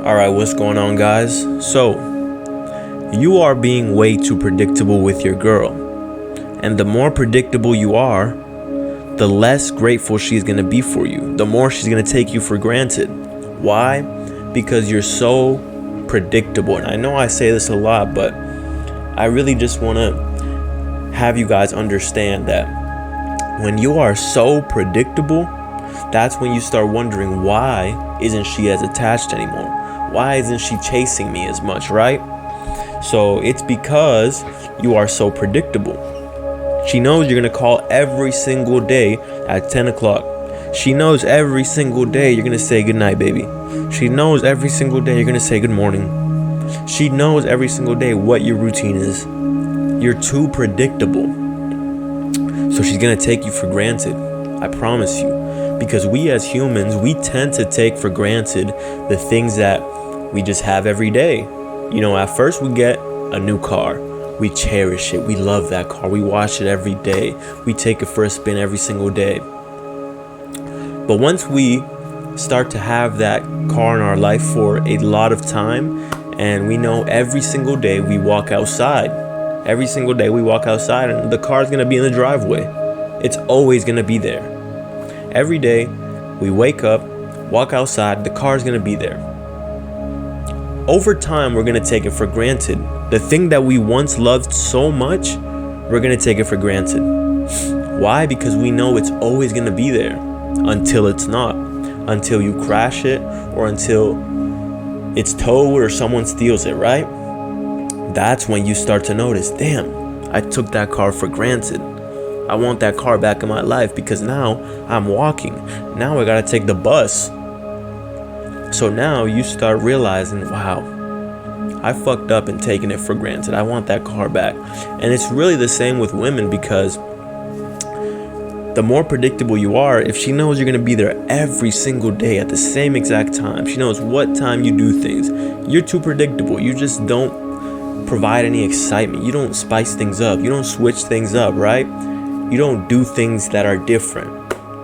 Alright, what's going on, guys? So, you are being way too predictable with your girl. And the more predictable you are, the less grateful she's going to be for you. The more she's going to take you for granted. Why? Because you're so predictable. And I know I say this a lot, but I really just want to have you guys understand that when you are so predictable, that's when you start wondering, why isn't she as attached anymore? Why isn't she chasing me as much, right? So it's because you are so predictable. She knows you're going to call every single day at 10 o'clock. She knows every single day you're going to say good night, baby. She knows every single day you're going to say good morning. She knows every single day what your routine is. You're too predictable. So she's going to take you for granted. I promise you. Because we as humans, we tend to take for granted the things that we just have every day. You know, at first we get a new car. We cherish it. We love that car. We wash it every day. We take it for a spin every single day. But once we start to have that car in our life for a lot of time, and we know every single day we walk outside. Every single day we walk outside and the car's going to be in the driveway. It's always going to be there. Every day we wake up, walk outside, the car's going to be there. Over time, we're going to take it for granted. The thing that we once loved so much, we're going to take it for granted. Why? Because we know it's always going to be there until it's not. Until you crash it or until it's towed or someone steals it, right? That's when you start to notice, damn, I took that car for granted. I want that car back in my life because now I'm walking. Now I got to take the bus. So now you start realizing, wow, I fucked up and taking it for granted. I want that car back. And it's really the same with women, because the more predictable you are, if she knows you're going to be there every single day at the same exact time, she knows what time you do things, you're too predictable. You just don't provide any excitement. You don't spice things up. You don't switch things up, right? You don't do things that are different.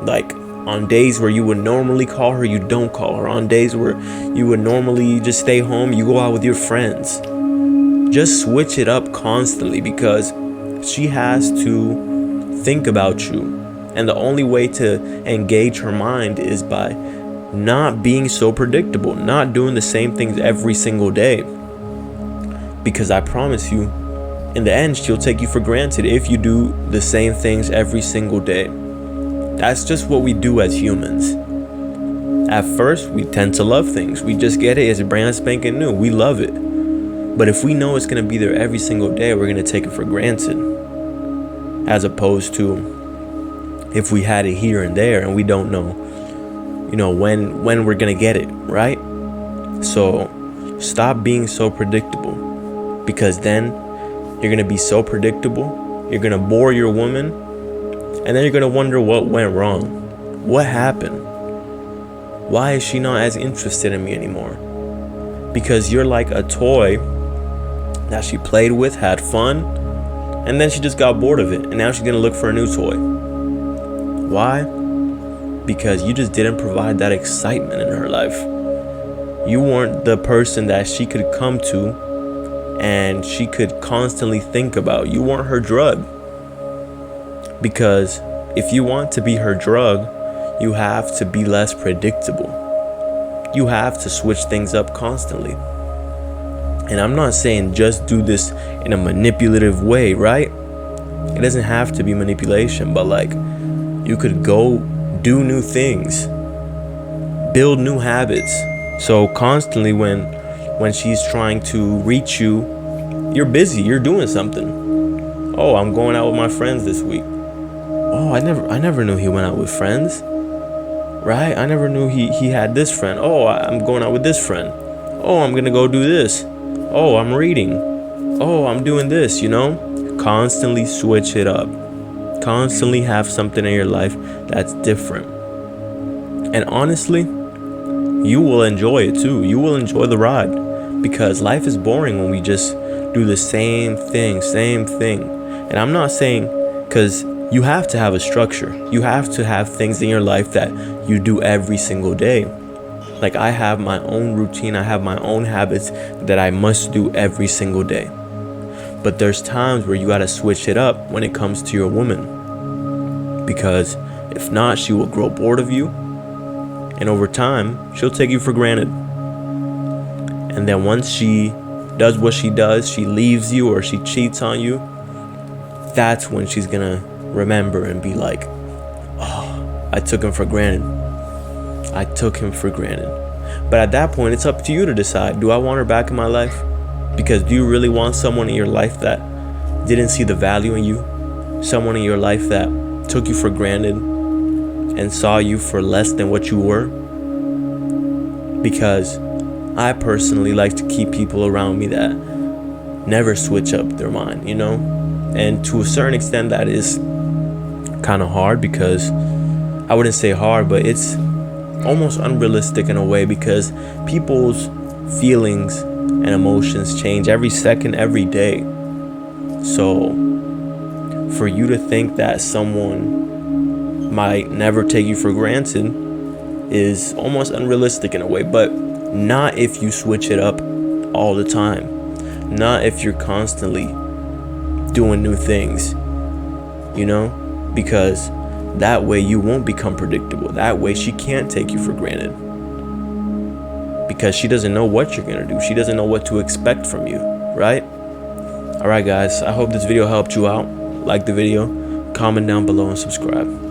Like, on days where you would normally call her, you don't call her. On days where you would normally just stay home, you go out with your friends. Just switch it up constantly, because she has to think about you. And the only way to engage her mind is by not being so predictable, not doing the same things every single day. Because I promise you, in the end, she'll take you for granted if you do the same things every single day. That's just what we do as humans. At first, we tend to love things. We just get it as brand spanking new. We love it. But if we know it's going to be there every single day, we're going to take it for granted. As opposed to if we had it here and there and we don't know, when we're going to get it, right? So stop being so predictable, because then you're going to be so predictable. You're going to bore your woman. And then you're going to wonder what went wrong. What happened? Why is she not as interested in me anymore? Because you're like a toy that she played with, had fun, and then she just got bored of it. And now she's going to look for a new toy. Why? Because you just didn't provide that excitement in her life. You weren't the person that she could come to and she could constantly think about. You weren't her drug. Because if you want to be her drug, you have to be less predictable. You have to switch things up constantly. And I'm not saying just do this in a manipulative way, right? It doesn't have to be manipulation, but like, you could go do new things, build new habits. So constantly when she's trying to reach you, you're busy, you're doing something. Oh, I'm going out with my friends this week. Oh, I never knew he went out with friends, right? I never knew he had this friend. Oh, I'm going out with this friend. Oh, I'm gonna go do this. Oh, I'm reading. Oh, I'm doing this, Constantly switch it up. Constantly have something in your life that's different. And honestly, you will enjoy it too. You will enjoy the ride, because life is boring when we just do the same thing. And I'm not saying, because you have to have a structure. You have to have things in your life that you do every single day. Like, I have my own routine, I have my own habits that I must do every single day. But there's times where you gotta switch it up when it comes to your woman. Because if not, she will grow bored of you. And over time, she'll take you for granted. And then once she does what she does, she leaves you or she cheats on you, that's when she's gonna remember and be like, oh, I took him for granted. I took him for granted. But at that point, it's up to you to decide, do I want her back in my life? Because do you really want someone in your life that didn't see the value in you? Someone in your life that took you for granted and saw you for less than what you were? Because I personally like to keep people around me that never switch up their mind, you know? And to a certain extent, that is kind of hard, because I wouldn't say hard, but it's almost unrealistic in a way, because people's feelings and emotions change every second, every day. So for you to think that someone might never take you for granted is almost unrealistic in a way. But not if you switch it up all the time. Not if you're constantly doing new things, you know? Because that way you won't become predictable. That way she can't take you for granted. Because she doesn't know what you're gonna do. She doesn't know what to expect from you, right? Alright guys, I hope this video helped you out. Like the video, comment down below and subscribe.